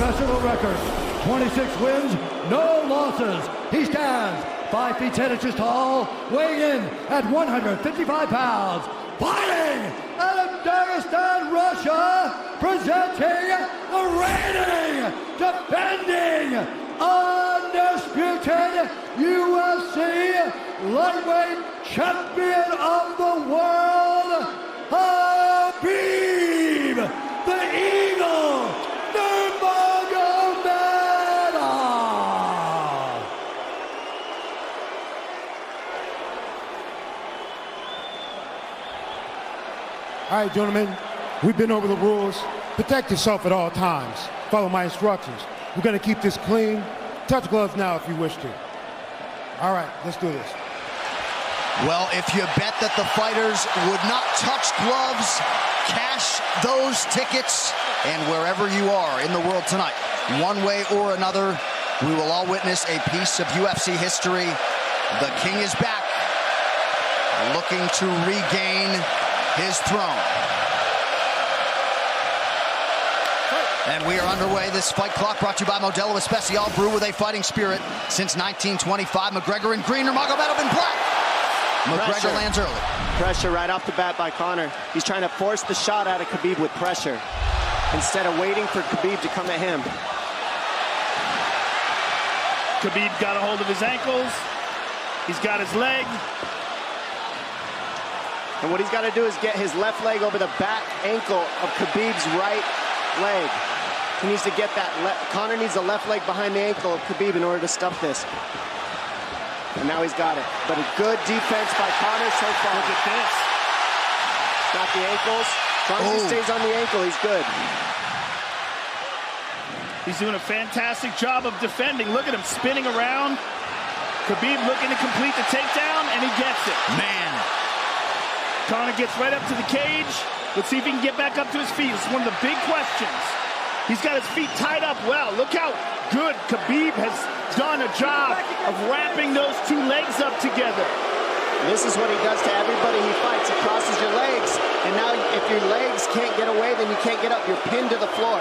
professional record, 26 wins, no losses. He stands 5 feet 10 inches tall, weighing in at 155 pounds. Fighting out of Dagestan, Russia, presenting the reigning, defending, undisputed UFC lightweight champion of the world, Khabib, the Eagle, Nurmagomedov. All right, gentlemen, we've been over the rules. Protect yourself at all times. Follow my instructions. We're gonna keep this clean. Touch gloves now if you wish to. All right, let's do this. Well, if you bet that the fighters would not touch gloves, cash those tickets, and wherever you are in the world tonight, one way or another, we will all witness a piece of UFC history. The King is back, looking to regain his throne. And we are underway. This fight clock brought to you by Modelo Especial, brew with a fighting spirit since 1925. McGregor in green, Nurmagomedov in black. McGregor lands early. Pressure right off the bat by Conor. He's trying to force the shot out of Khabib with pressure instead of waiting for Khabib to come at him. Khabib got a hold of his ankles. He's got his leg. And what he's got to do is get his left leg over the back ankle of Khabib's right leg. He needs to get that. Conor needs the left leg behind the ankle of Khabib in order to stop this. And now he's got it. But a good defense by Conor so far. Look at this. Got the ankles. As long as he stays on the ankle, he's good. He's doing a fantastic job of defending. Look at him spinning around. Khabib looking to complete the takedown, and he gets it. Man. Conor gets right up to the cage. Let's see if he can get back up to his feet. It's one of the big questions. He's got his feet tied up well. Look how good Khabib has done a job of wrapping those two legs up together. This is what he does to everybody he fights. He crosses your legs, and now if your legs can't get away, then you can't get up. You're pinned to the floor.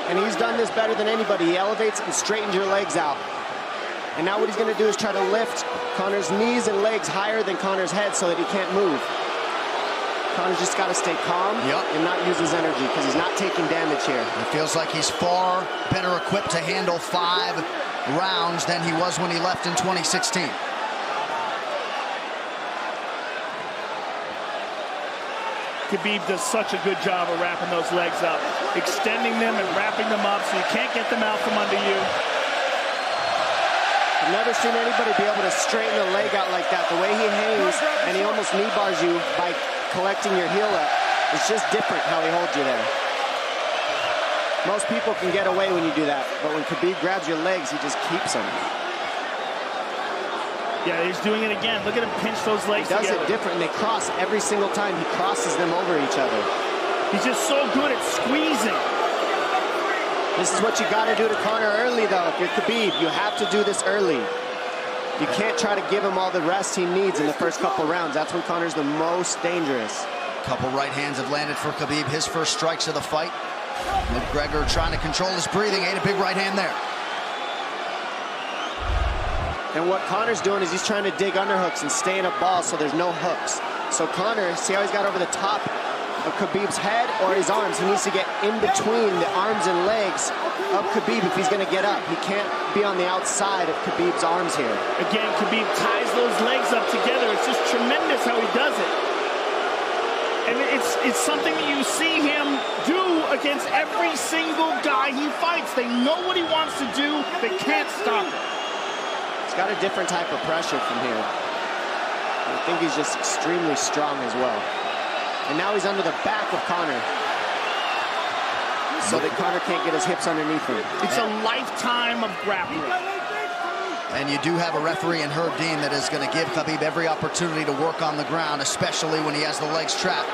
And he's done this better than anybody. He elevates and straightens your legs out. And now what he's going to do is try to lift Conor's knees and legs higher than Conor's head so that he can't move. Conor's just got to stay calm and not use his energy because he's not taking damage here. It feels like he's far better equipped to handle 5 rounds than he was when he left in 2016. Khabib does such a good job of wrapping those legs up, extending them and wrapping them up so you can't get them out from under you. I've never seen anybody be able to straighten a leg out like that. The way he hangs and he almost knee bars you by collecting your heel up. It's just different how he holds you there. Most people can get away when you do that, but when Khabib grabs your legs, he just keeps them. Yeah, he's doing it again. Look at him pinch those legs together. He does it different, and they cross every single time. He crosses them over each other. He's just so good at squeezing. This is what you got to do to Conor early, though. If you're Khabib, you have to do this early. You can't try to give him all the rest he needs in the first couple rounds. That's when Conor's the most dangerous. Couple right hands have landed for Khabib. His first strikes of the fight. McGregor trying to control his breathing. Ate a big right hand there. And what Conor's doing is he's trying to dig underhooks and stay in a ball so there's no hooks. So Conor, see how he's got over the top of Khabib's head or his arms? He needs to get in between the arms and legs of Khabib if he's going to get up. He can't be on the outside of Khabib's arms here. Again, Khabib ties those legs up together. It's just tremendous how he does it. And it's something that you see him do against every single guy he fights. They know what he wants to do. They can't stop it. He's got a different type of pressure from here. I think he's just extremely strong as well. And now he's under the back of Conor, so that Conor can't get his hips underneath him. It's a lifetime of grappling. And you do have a referee in Herb Dean that is going to give Khabib every opportunity to work on the ground, especially when he has the legs trapped.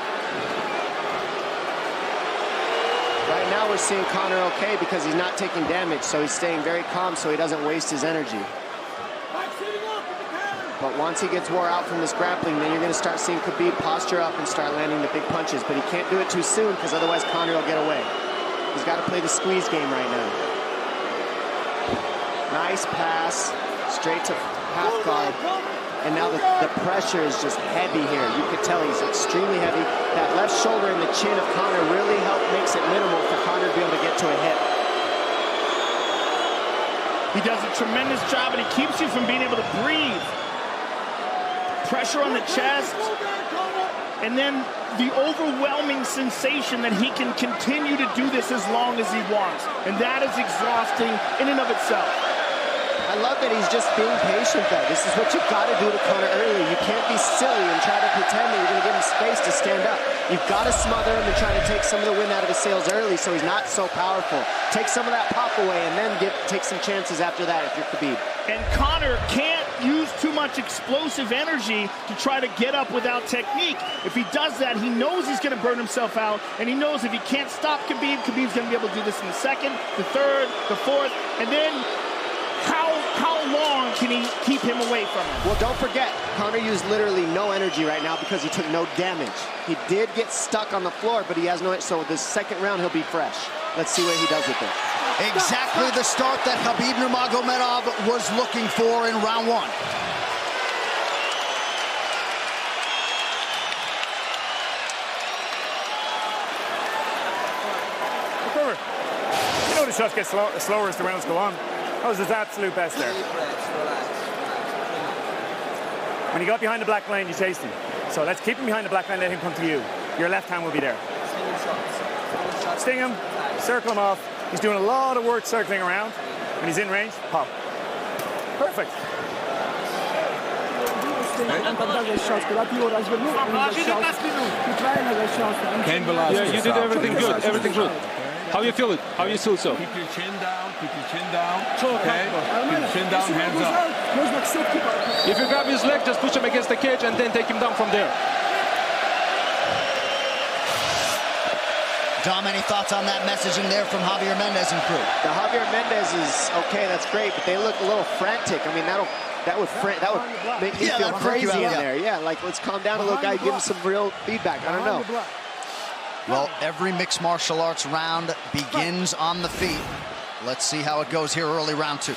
Right now we're seeing Conor okay because he's not taking damage, so he's staying very calm so he doesn't waste his energy. But once he gets wore out from this grappling, then you're going to start seeing Khabib posture up and start landing the big punches. But he can't do it too soon because otherwise Conor will get away. He's got to play the squeeze game right now. Nice pass, straight to half guard. And now the pressure is just heavy here. You can tell he's extremely heavy. That left shoulder and the chin of Conor really makes it minimal for Conor to be able to get to a hit. He does a tremendous job, and he keeps you from being able to breathe. Pressure on the chest, and then the overwhelming sensation that he can continue to do this as long as he wants. And that is exhausting in and of itself. I love that he's just being patient, though. This is what you've got to do to Conor early. You can't be silly and try to pretend that you're going to give him space to stand up. You've got to smother him and try to take some of the wind out of his sails early so he's not so powerful. Take some of that pop away and then take some chances after that if you're Khabib. And Conor can't use too much explosive energy to try to get up without technique. If he does that, he knows he's going to burn himself out, and he knows if he can't stop Khabib, Khabib's going to be able to do this in the second, the third, the fourth, and then how long can he keep him away from him? Well, don't forget, Conor used literally no energy right now because he took no damage. He did get stuck on the floor, but he has no, so this second round he'll be fresh. Let's see what he does with it. Exactly the start that Khabib Nurmagomedov was looking for in round one. You know the shots get slower as the rounds go on. That was his absolute best there. When he got behind the black line, you chased him. So let's keep him behind the black line, let him come to you. Your left hand will be there. Sting him, circle him off. He's doing a lot of work circling around. When he's in range, pop. Perfect. Yeah, you did everything good, everything good. How you feel it? How you feel so? Keep your chin down, keep your chin down. Okay? Keep your chin down, hands up. If you grab his leg, just push him against the cage and then take him down from there. Dom, any thoughts on that messaging there from Javier Mendez and crew? The Javier Mendez is okay, that's great, but they look a little frantic. I mean, that would make me feel crazy in there. Yeah, like, let's calm down a little guy, give him some real feedback. I don't know. Well, every mixed martial arts round begins on the feet. Let's see how it goes here early round two.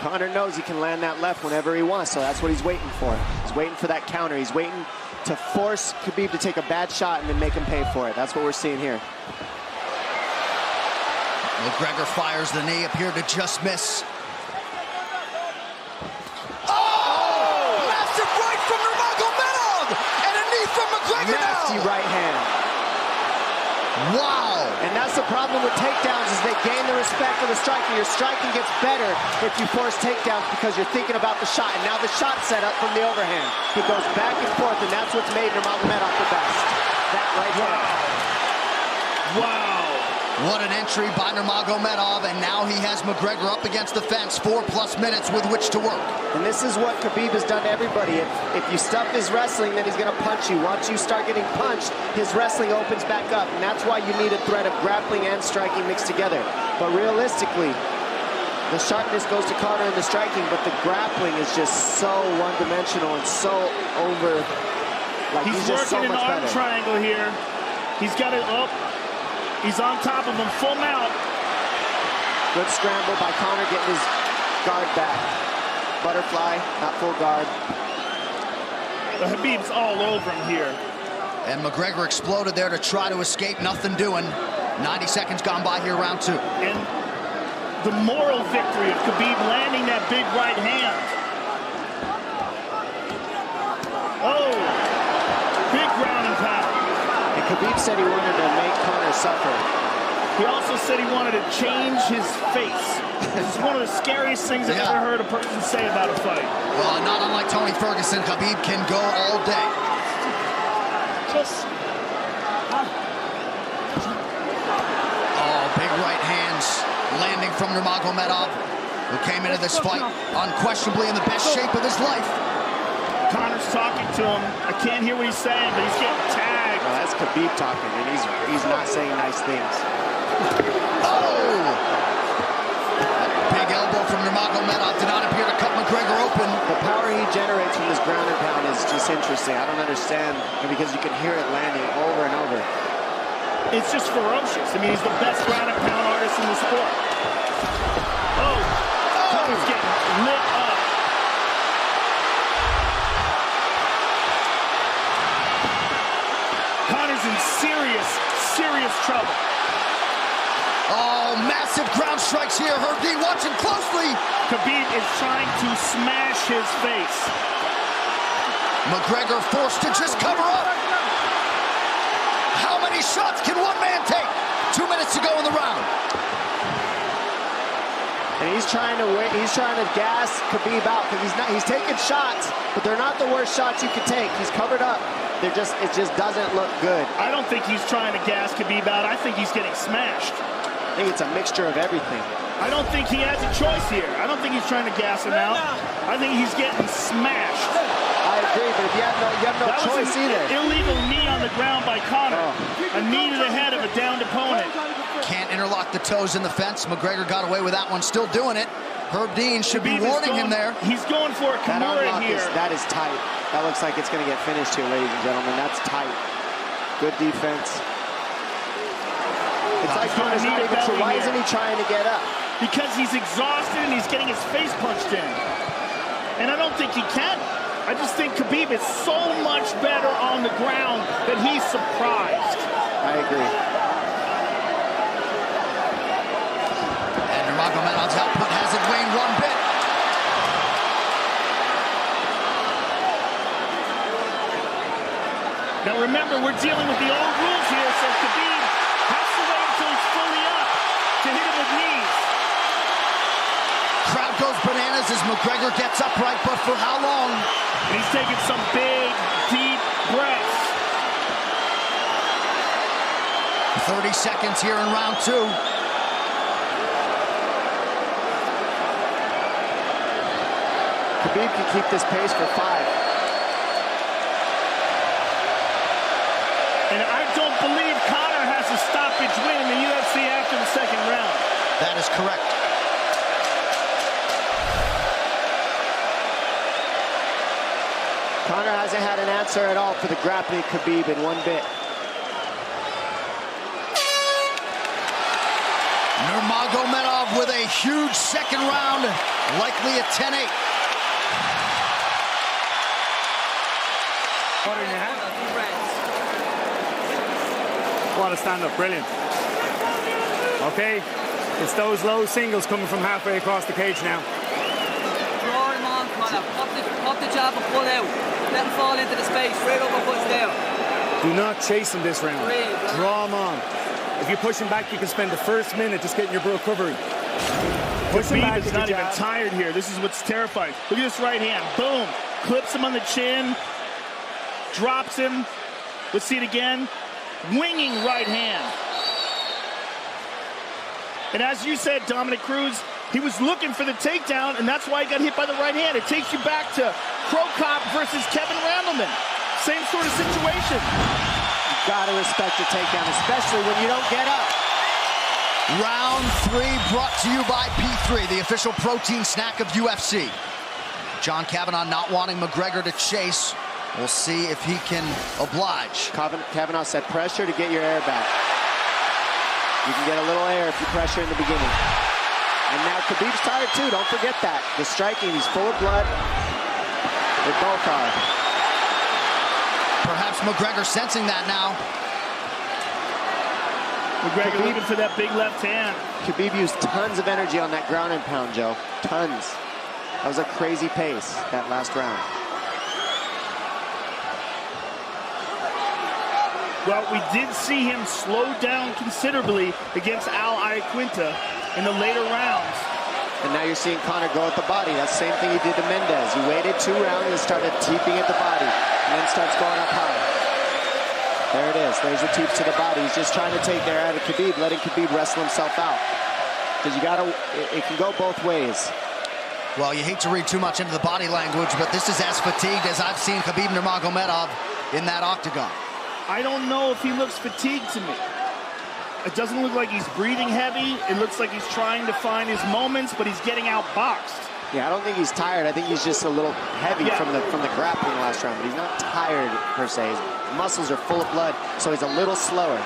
Conor knows he can land that left whenever he wants, so that's what he's waiting for. He's waiting for that counter. He's waiting to force Khabib to take a bad shot and then make him pay for it. That's what we're seeing here. McGregor fires the knee, appeared to just miss. Nasty right hand. Wow. And that's the problem with takedowns is they gain the respect of the striker. Your striking gets better if you force takedowns because you're thinking about the shot. And now the shot's set up from the overhand. He goes back and forth, and that's what's made Nurmagomedov the best. That right hand. Wow. What an entry by Nurmagomedov, and now he has McGregor up against the fence, 4+ minutes with which to work. And this is what Khabib has done to everybody. If you stuff his wrestling, then he's going to punch you. Once you start getting punched, his wrestling opens back up, and that's why you need a threat of grappling and striking mixed together. But realistically, the sharpness goes to Conor in the striking, but the grappling is just so one-dimensional and so over. Like He's just working so much an arm better. triangle here. He's got it up. He's on top of him, full mount. Good scramble by Conor, getting his guard back. Butterfly, not full guard. The Khabib's all over him here. And McGregor exploded there to try to escape, nothing doing. 90 seconds gone by here, round two. And the moral victory of Khabib landing that big right hand. Oh, big ground and pound. And Khabib said he wanted to make Conor suffer. He also said he wanted to change his face. This is one of the scariest things I've ever heard a person say about a fight. Well, not unlike Tony Ferguson, Khabib can go all day. Oh, big right hands landing from Nurmagomedov, who came into this fight unquestionably in the best shape of his life. Conor's talking to him. I can't hear what he's saying, but he's getting tagged. Well, that's Khabib talking, and he's not saying nice things. Oh! Big elbow from Nurmagomedov did not appear to cut McGregor open. The power he generates from this ground and pound is just interesting. I don't understand, because you can hear it landing over and over. It's just ferocious. I mean, he's the best ground and pound artist in the sport. Oh, Conor's getting lit up. Conor's in serious trouble. Oh, massive ground strikes here. Herb Dean watching closely. Khabib is trying to smash his face. McGregor forced to just cover up. How many shots can one man take? 2 minutes to go in the round. And he's trying to gas Khabib out, because he's taking shots, but they're not the worst shots you could take. He's covered up. It just doesn't look good. I don't think he's trying to gas Khabib out. I think he's getting smashed. I think it's a mixture of everything. I don't think he has a choice here. I don't think he's trying to gas him out. I think he's getting smashed. I agree, but if you have no choice either. Illegal knee on the ground by Conor. A knee to the head of a downed opponent. Can't interlock the toes in the fence. McGregor got away with that one, still doing it. Herb Dean should be warning him there. He's going for a Kimura here. That is tight. That looks like it's going to get finished here, ladies and gentlemen. That's tight. Good defense. It's like Conor's not even sure. Why isn't he trying to get up? Because he's exhausted and he's getting his face punched in. And I don't think he can. I just think Khabib is so much better on the ground that he's surprised. I agree. And Nurmagomedov's output hasn't waned one bit. Now remember, we're dealing with the old rules here, so Khabib has to wait until he's fully up to hit him with knees. Crowd goes bananas as McGregor gets upright, but for how long? And he's taking some big, deep breaths. 30 seconds here in round 2. Khabib can keep this pace for 5. And I don't believe Conor has a stoppage win in the UFC after the second round. That is correct. Conor hasn't had an answer at all for the grappling Khabib in one bit. Nurmagomedov with a huge second round, likely a 10-8. What in your hand? What a stand-up, brilliant. Okay, it's those low singles coming from halfway across the cage now. Draw him on, Conor. Pop the jab and pull out. Let him fall into the space, right over push down. Do not chase him this round. Draw him on. If you push him back, you can spend the first minute just getting your recovery. Push him back. Khabib is not even tired here. This is what's terrifying. Look at this right hand. Boom. Clips him on the chin. Drops him. Let's see it again. Winging right hand. And as you said, Dominic Cruz, he was looking for the takedown, and that's why he got hit by the right hand. It takes you back to Crow Cop versus Kevin Randleman. Same sort of situation. You gotta respect the takedown, especially when you don't get up. Round 3 brought to you by P3, the official protein snack of UFC. John Kavanagh not wanting McGregor to chase. We'll see if he can oblige. Kavanagh said pressure to get your air back. You can get a little air if you pressure in the beginning. And now Khabib's tired too, don't forget that. The striking, he's full of blood. They both are. Perhaps McGregor sensing that now. McGregor looking for that big left hand. Khabib used tons of energy on that ground and pound, Joe. Tons. That was a crazy pace, that last round. Well, we did see him slow down considerably against Al Iaquinta in the later rounds. And now you're seeing Conor go at the body. That's the same thing he did to Mendez. He waited 2 rounds and started teeping at the body, and then starts going up high. There it is. There's the teeps to the body. He's just trying to take their out of Khabib, letting Khabib wrestle himself out. Because you gotta, it can go both ways. Well, you hate to read too much into the body language, but this is as fatigued as I've seen Khabib Nurmagomedov in that octagon. I don't know if he looks fatigued to me. It doesn't look like he's breathing heavy. It looks like he's trying to find his moments, but he's getting outboxed. Yeah, I don't think he's tired. I think he's just a little heavy from the grappling last round, but he's not tired per se. His muscles are full of blood, so he's a little slower.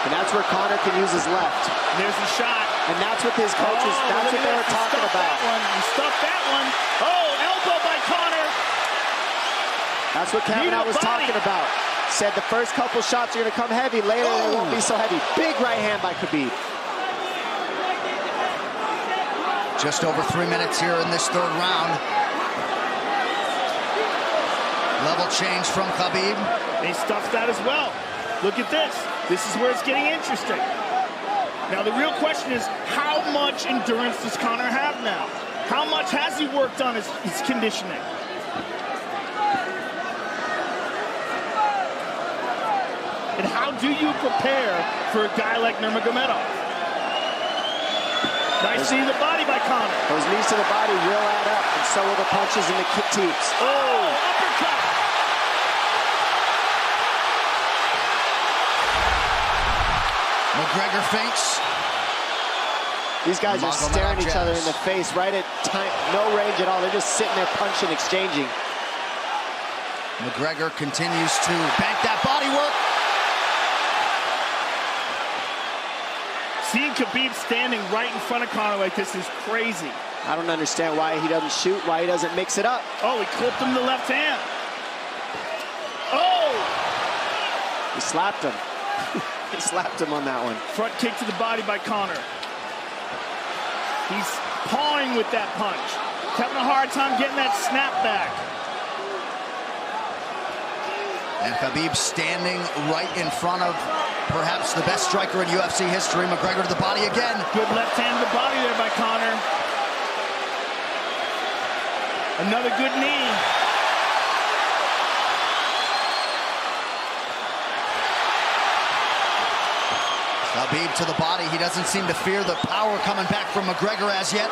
And that's where Conor can use his left. There's a shot. And that's what his coaches, that's what they were talking about. He stuffed that one. Oh, elbow by Conor. That's what Kavanaugh was talking about. Said the first couple shots are going to come heavy. Later, they won't be so heavy. Big right hand by Khabib. Just over 3 minutes here in this third round. Level change from Khabib. He stuffed that as well. Look at this. This is where it's getting interesting. Now, the real question is, how much endurance does Conor have now? How much has he worked on his conditioning? And how do you prepare for a guy like Nurmagomedov? Nice knee to the body by Conor. Those knees to the body will add up, and so will the punches and the kick teeps. Oh, uppercut. McGregor feints. These guys are staring each other in the face right at time, no range at all. They're just sitting there punching, exchanging. McGregor continues to bank that body work. Seeing Khabib standing right in front of Conor like this is crazy. I don't understand why he doesn't shoot, why he doesn't mix it up. Oh, he clipped him the left hand. Oh! He slapped him. He slapped him on that one. Front kick to the body by Conor. He's pawing with that punch. Having a hard time getting that snap back. And Khabib standing right in front of perhaps the best striker in UFC history. McGregor to the body again. Good left hand to the body there by Conor. Another good knee. Khabib to the body. He doesn't seem to fear the power coming back from McGregor as yet.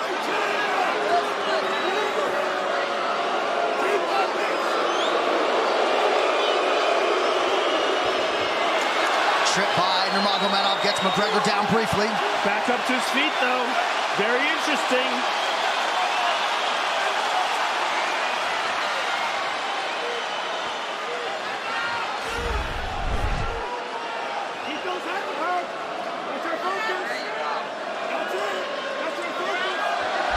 Trip by Nurmagomedov gets McGregor down briefly. Back up to his feet, though. Very interesting.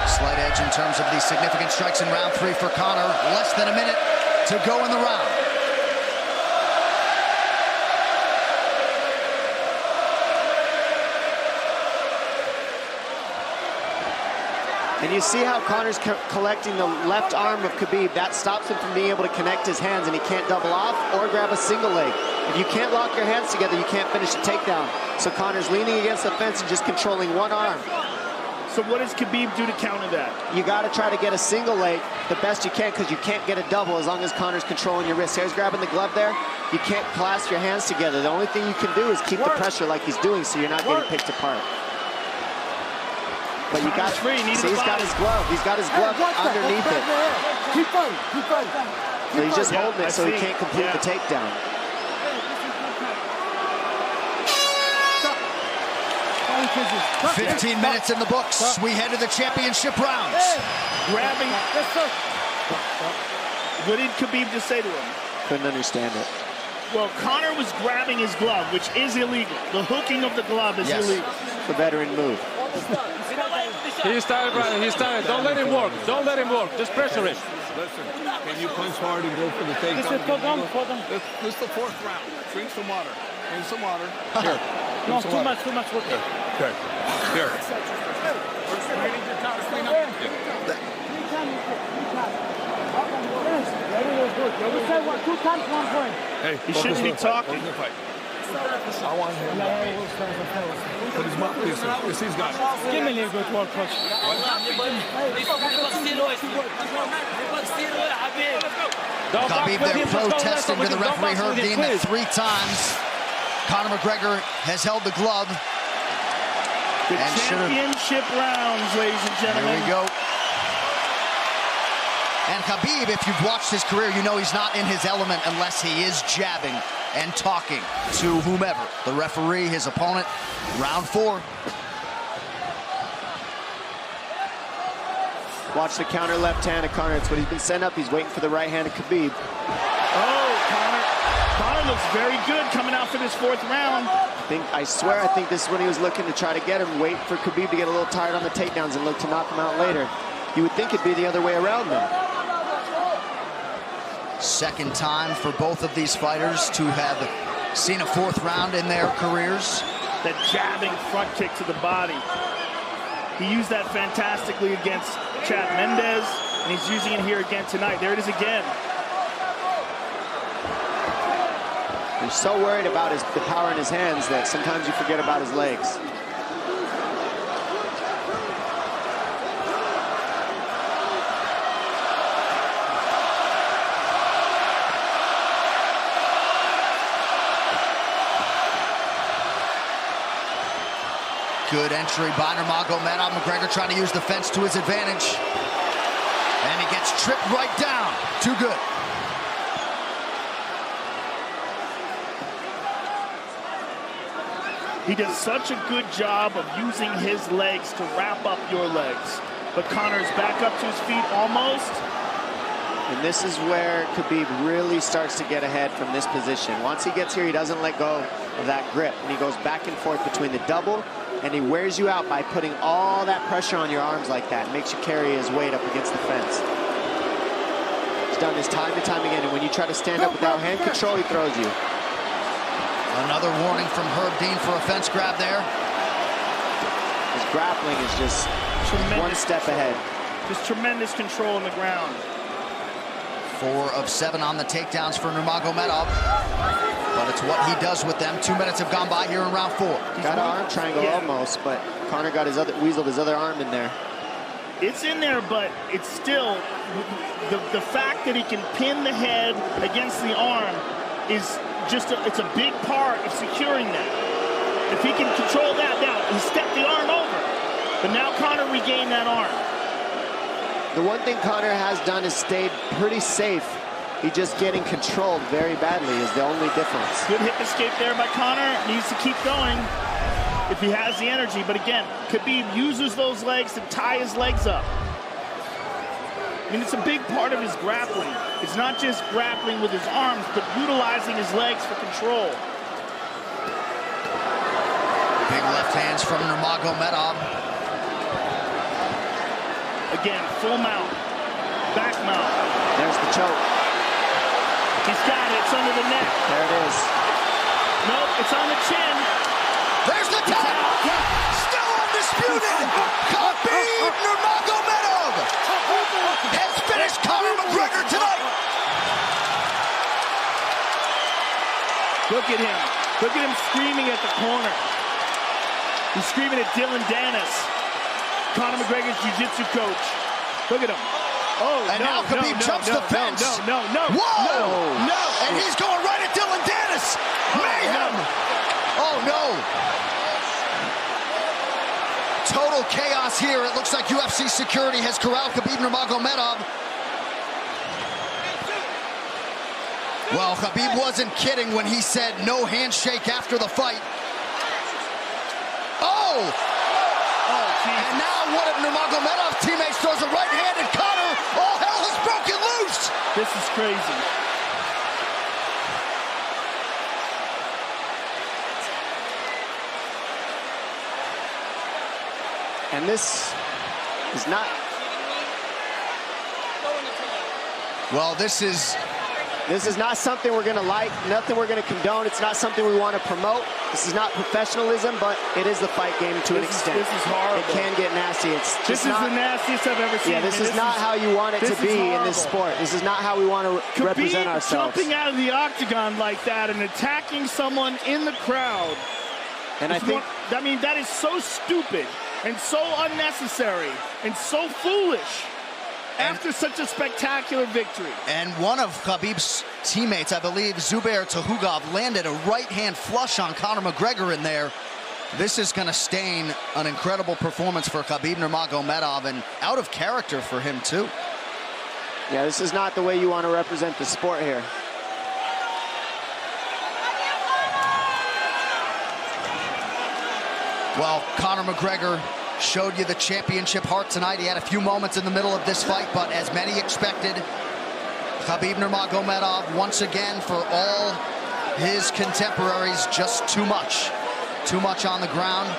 Slight edge in terms of the significant strikes in round 3 for Conor. Less than a minute to go in the round. And you see how Conor's collecting the left arm of Khabib. That stops him from being able to connect his hands, and he can't double off or grab a single leg. If you can't lock your hands together, you can't finish a takedown. So Conor's leaning against the fence and just controlling one arm. So what does Khabib do to counter that? You got to try to get a single leg the best you can, because you can't get a double as long as Conor's controlling your wrist. He's grabbing the glove there. You can't clasp your hands together. The only thing you can do is keep the pressure like he's doing, so you're not getting picked apart. But you got, see, he's got his glove. He's got his glove underneath it. Keep fighting, keep fighting. So he's just holding it so he can't complete the takedown. Hey. 15 minutes in the books. We head to the championship rounds. Grabbing. What did Khabib just say to him? Couldn't understand it. Well, Conor was grabbing his glove, which is illegal. The hooking of the glove is illegal. The veteran move. He's tired, brother. He's tired. Don't let him work. Don't let him work. Just pressure him. Listen, can you punch hard and go for the takedown? This is the 4th round. Drink some water. Drink some water. Here. No, too much work. Okay. Here. Hey, he shouldn't be talking. I want him. Put his mouth. Yes, he's got it. Give me a good work, coach. Khabib there protesting to the referee. Heard deemed that 3 times. Conor McGregor has held the glove. The championship rounds, ladies and gentlemen. Here we go. And Khabib, if you've watched his career, you know he's not in his element unless he is jabbing and talking to whomever. The referee, his opponent. Round 4. Watch the counter left hand of Conor. It's what he's been setting up. He's waiting for the right hand of Khabib. Oh, Conor looks very good coming out for this 4th round. I swear, I think this is when he was looking to try to get him, wait for Khabib to get a little tired on the takedowns and look to knock him out later. You would think it'd be the other way around, though. Second time for both of these fighters to have seen a 4th round in their careers. That jabbing front kick to the body. He used that fantastically against Chad Mendes, and he's using it here again tonight. There it is again. He's so worried about the power in his hands that sometimes you forget about his legs. Good entry by Nurmagomedov. McGregor trying to use the fence to his advantage. And he gets tripped right down. Too good. He does such a good job of using his legs to wrap up your legs. But Conor's back up to his feet almost. And this is where Khabib really starts to get ahead from this position. Once he gets here, he doesn't let go of that grip. And he goes back and forth between the double, and he wears you out by putting all that pressure on your arms like that. Makes you carry his weight up against the fence. He's done this time and time again. And when you try to stand up without hand control, he throws you. Another warning from Herb Dean for a fence grab there. His grappling is just one step ahead. Just tremendous control on the ground. 4 of 7 on the takedowns for Nurmagomedov. But it's what he does with them. 2 minutes have gone by here in round 4. Got an arm triangle almost, but Conor got weaseled his other arm in there. It's in there, but it's still the fact that he can pin the head against the arm is just it's a big part of securing that. If he can control that, now he stepped the arm over, but now Conor regained that arm. The one thing Conor has done is stayed pretty safe. He just getting controlled very badly is the only difference. Good hip escape there by Conor. Needs to keep going if he has the energy. But again, Khabib uses those legs to tie his legs up. I mean, it's a big part of his grappling. It's not just grappling with his arms, but utilizing his legs for control. Big left hands from Nurmagomedov. Again, full mount, back mount. There's the choke. He's got it, it's under the neck. There it is. Nope, it's on the chin. There's the tap. Still undisputed. Khabib Nurmagomedov has finished Conor McGregor tonight. Look at him. Look at him screaming at the corner. He's screaming at Dylan Dennis, Conor McGregor's jiu-jitsu coach. Look at him. Oh, and now Khabib jumps the fence. No. Whoa! No! And he's going right at Dylan Dennis. Mayhem! Oh, no. Total chaos here. It looks like UFC security has corralled Khabib Nurmagomedov. Well, Khabib wasn't kidding when he said no handshake after the fight. Oh! And now one of Nurmagomedov's teammates throws a right hand at Conor. All hell has broken loose. This is crazy. And this is not... Well, this is not something we're going to like, nothing we're going to condone. It's not something we want to promote. This is not professionalism, but it is the fight game to an extent. This is horrible. It can get nasty. This is the nastiest I've ever seen. Yeah, this is not how you want it to be in this sport. This is not how we want to represent ourselves. Jumping out of the octagon like that and attacking someone in the crowd. And I think... I mean, that is so stupid and so unnecessary and so foolish. After such a spectacular victory. And one of Khabib's teammates, I believe, Zubair Tuhugov, landed a right-hand flush on Conor McGregor in there. This is going to stain an incredible performance for Khabib Nurmagomedov, and out of character for him, too. Yeah, this is not the way you want to represent the sport here. Well, Conor McGregor showed you the championship heart tonight. He had a few moments in the middle of this fight, but as many expected, Khabib Nurmagomedov, once again, for all his contemporaries, just too much. Too much on the ground.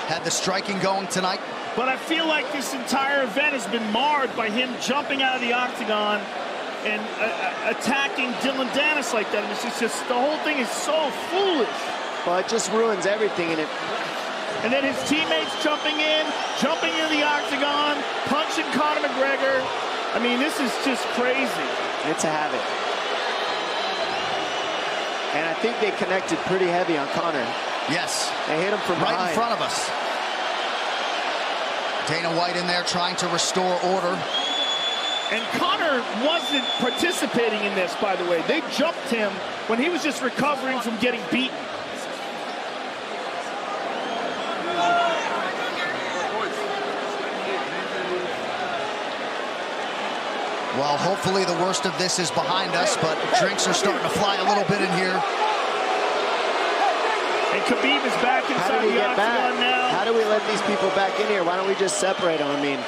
Had the striking going tonight. But I feel like this entire event has been marred by him jumping out of the octagon and attacking Dylan Dennis like that. And it's just the whole thing is so foolish. Well, it just ruins everything. And then his teammates jumping into the octagon, punching Conor McGregor. I mean, this is just crazy. It's a habit. And I think they connected pretty heavy on Conor. Yes. They hit him from right behind. In front of us. Dana White in there trying to restore order. And Conor wasn't participating in this, by the way. They jumped him when he was just recovering from getting beaten. Well, hopefully the worst of this is behind us, but drinks are starting to fly a little bit in here. And Khabib is back inside the octagon now. How do we let these people back in here? Why don't we just separate them? I mean,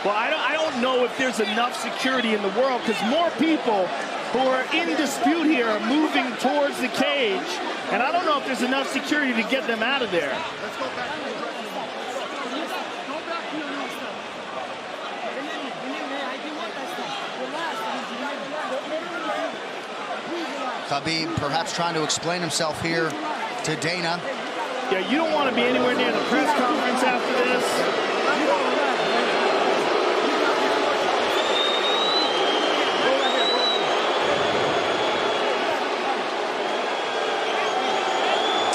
well, I don't know if there's enough security in the world, because more people who are in dispute here are moving towards the cage, and I don't know if there's enough security to get them out of there. Let's go back. Khabib perhaps trying to explain himself here to Dana. Yeah, you don't want to be anywhere near the press conference after this.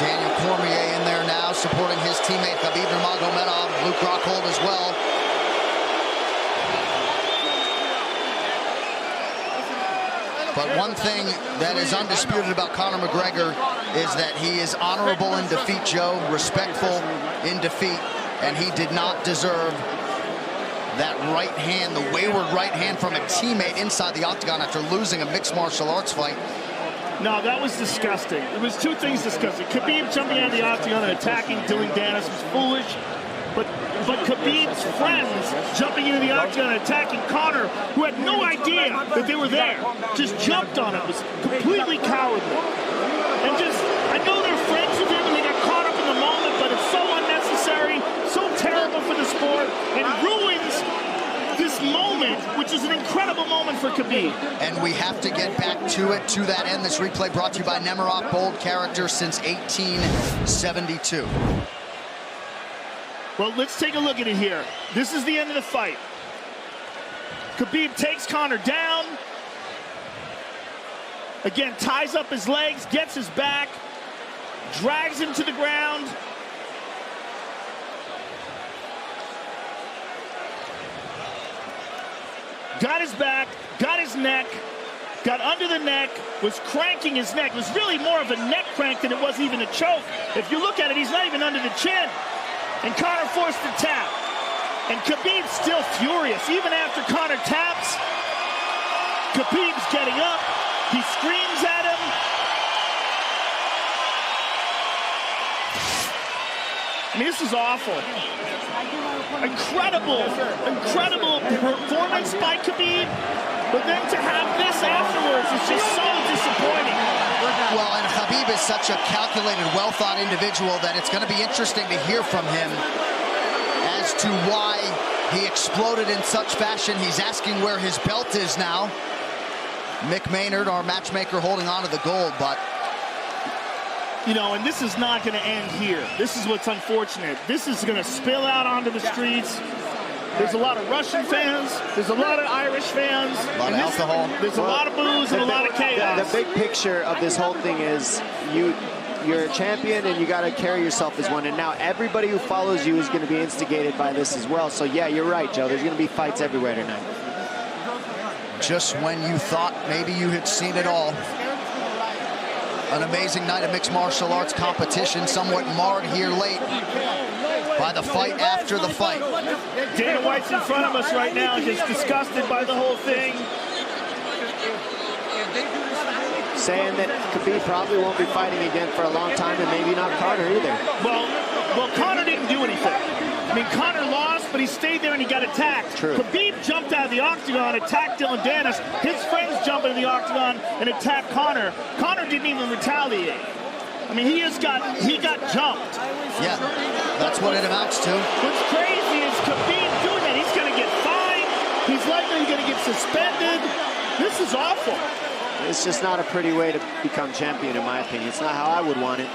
Daniel Cormier in there now, supporting his teammate Khabib Nurmagomedov. Luke Rockhold as well. But one thing that is undisputed about Conor McGregor is that he is honorable in defeat, Joe, respectful in defeat, and he did not deserve that right hand, the wayward right hand from a teammate inside the octagon after losing a mixed martial arts fight. No, that was disgusting. It was two things disgusting. Khabib jumping out of the octagon and attacking Dylan Dennis was foolish. But Khabib's friends jumping into the octagon and attacking Conor, who had no idea that they were there, just jumped on him. It was completely cowardly. And just, I know they're friends with him and they got caught up in the moment, but it's so unnecessary, so terrible for the sport, and ruins this moment, which is an incredible moment for Khabib. And we have to get back to it, to that end. This replay brought to you by Nemiroff, bold character since 1872. Well, let's take a look at it here. This is the end of the fight. Khabib takes Conor down. Again, ties up his legs, gets his back, drags him to the ground. Got his back, got his neck, got under the neck, was cranking his neck. It was really more of a neck crank than it was even a choke. If you look at it, he's not even under the chin. And Conor forced the tap. And Khabib's still furious. Even after Conor taps, Khabib's getting up. He screams at him. I mean, this is awful. Incredible performance by Khabib. But then to have this afterwards is just so disappointing. Well, and Khabib is such a calculated, well-thought individual that it's going to be interesting to hear from him as to why he exploded in such fashion. He's asking where his belt is now. Mick Maynard, our matchmaker, holding on to the gold, but... You know, and this is not going to end here. This is what's unfortunate. This is going to spill out onto the streets. There's a lot of Russian fans. There's a lot of Irish fans. A lot of alcohol. There's a lot of booze and a lot of chaos. The big picture of this whole thing is you're a champion and you got to carry yourself as one. And now everybody who follows you is going to be instigated by this as well. So, yeah, you're right, Joe. There's going to be fights everywhere tonight. Just when you thought maybe you had seen it all. An amazing night of mixed martial arts competition, somewhat marred here late by the fight after the fight. Dana White's in front of us right now, just disgusted by the whole thing. Saying that Khabib probably won't be fighting again for a long time, and maybe not Conor either. Well, Well, Conor didn't do anything. I mean, Conor lost, but he stayed there and he got attacked. True. Khabib jumped out of the octagon, attacked Dylan Dennis. His friends jumped into the octagon and attacked Conor. Conor didn't even retaliate. I mean, he got jumped. Yeah, that's what it amounts to. What's crazy is Khabib doing that. He's going to get fined. He's likely going to get suspended. This is awful. It's just not a pretty way to become champion, in my opinion. It's not how I would want it.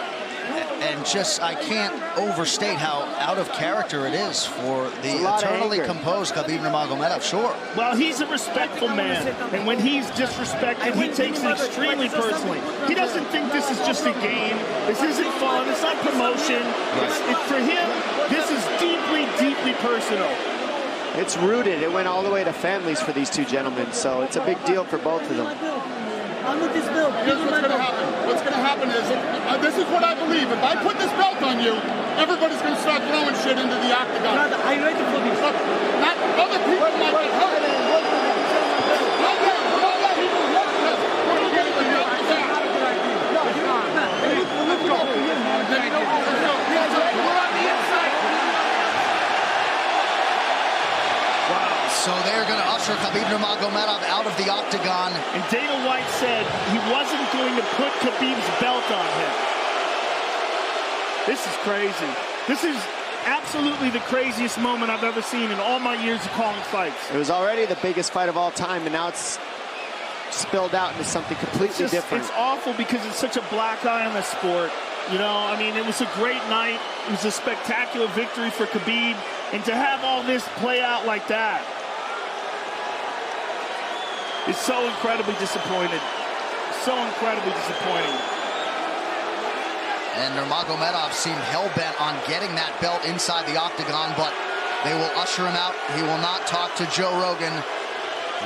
And just, I can't overstate how out of character it is for the eternally composed Khabib Nurmagomedov, sure. Well, he's a respectful man, and when he's disrespected, he takes it extremely personally. He doesn't think this is just a game. This isn't fun. It's not promotion. For him, this is deeply, deeply personal. It's rooted. It went all the way to families for these two gentlemen, so it's a big deal for both of them. Here's what's going to happen. What's going to happen is, this is what I believe. If I put this belt on you, everybody's going to start throwing shit into the octagon. Are you ready for this? Look, not other people might get hurt. So they're going to usher Khabib Nurmagomedov out of the octagon. And Dana White said he wasn't going to put Khabib's belt on him. This is crazy. This is absolutely the craziest moment I've ever seen in all my years of calling fights. It was already the biggest fight of all time, and now it's spilled out into something completely different. It's awful because it's such a black eye on the sport. You know, I mean, it was a great night. It was a spectacular victory for Khabib. And to have all this play out like that, it's so incredibly disappointed. So incredibly disappointing. And Nurmagomedov seemed hell-bent on getting that belt inside the octagon, but they will usher him out. He will not talk to Joe Rogan.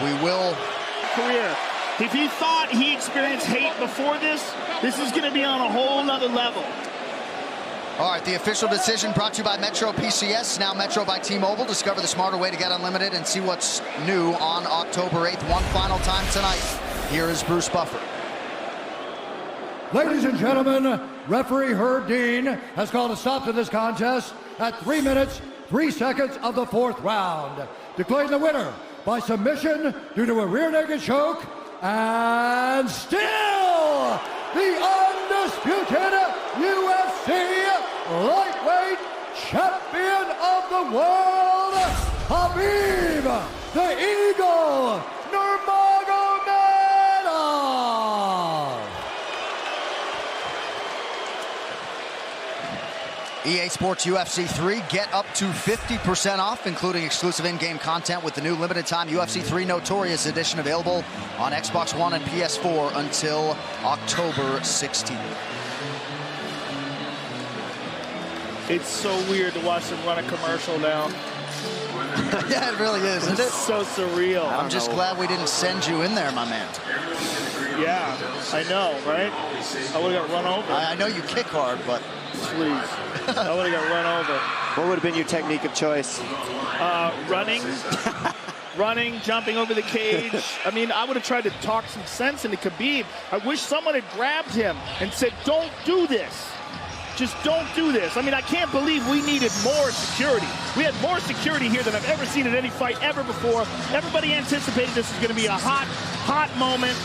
We will... Career. If he thought he experienced hate before this is going to be on a whole nother level. All right, the official decision brought to you by Metro PCS, now Metro by T-Mobile. Discover the smarter way to get unlimited and see what's new on October 8th. One final time tonight. Here is Bruce Buffer. Ladies and gentlemen, referee Herb Dean has called a stop to this contest at 3 minutes, 3 seconds of the 4th round. Declaring the winner by submission due to a rear naked choke, and still the undisputed UFC lightweight champion of the world, Khabib, the Eagle, Nurmagomedov. EA Sports UFC 3, get up to 50% off, including exclusive in-game content with the new limited-time UFC 3 Notorious Edition available on Xbox One and PS4 until October 16th. It's so weird to watch them run a commercial now. Yeah, it really is, isn't it? It's so surreal. I'm just glad we didn't send you in there, my man. Yeah, I know, right? I would have got run over. I know you kick hard, but... Please. I would have got run over. What would have been your technique of choice? Running. Running, jumping over the cage. I mean, I would have tried to talk some sense into Khabib. I wish someone had grabbed him and said, don't do this. Just don't do this. I mean, I can't believe we needed more security. We had more security here than I've ever seen at any fight ever before. Everybody anticipated this was going to be a hot, hot moment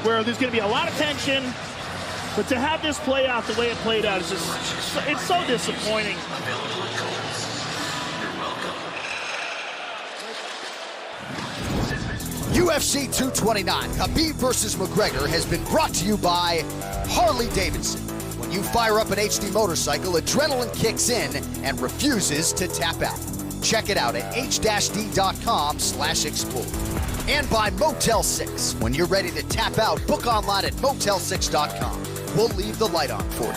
where there's going to be a lot of tension. But to have this play out the way it played out is just, it's so disappointing. UFC 229, Khabib versus McGregor has been brought to you by Harley-Davidson. When you fire up an HD motorcycle, adrenaline kicks in and refuses to tap out. Check it out at h-d.com/explore. And by Motel 6. When you're ready to tap out, book online at motel6.com. We'll leave the light on for you.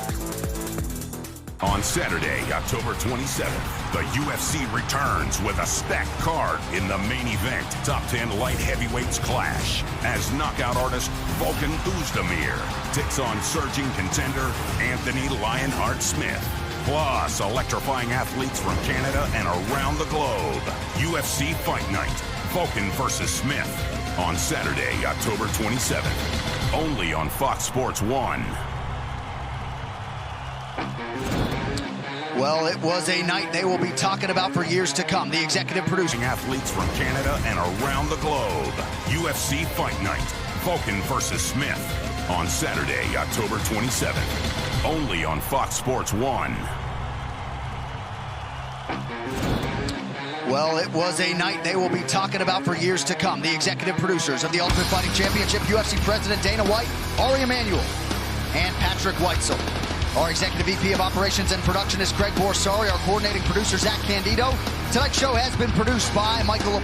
On Saturday, October 27th, the UFC returns with a stacked card in the main event. Top 10 light heavyweights clash as knockout artist Volkan Oezdemir takes on surging contender Anthony Lionheart Smith. Plus, electrifying athletes from Canada and around the globe. UFC Fight Night, Volkan versus Smith. On Saturday, October 27th. Only on Fox Sports 1. Well, it was a night they will be talking about for years to come. The executive producing athletes from Canada and around the globe. UFC Fight Night. Vulcan versus Smith on Saturday, October 27th. Only on Fox Sports 1. Well, it was a night they will be talking about for years to come. The executive producers of the Ultimate Fighting Championship, UFC President Dana White, Ari Emanuel, and Patrick Weitzel. Our Executive VP of Operations and Production is Greg Borsari. Our coordinating producer, Zach Candido. Tonight's show has been produced by Michael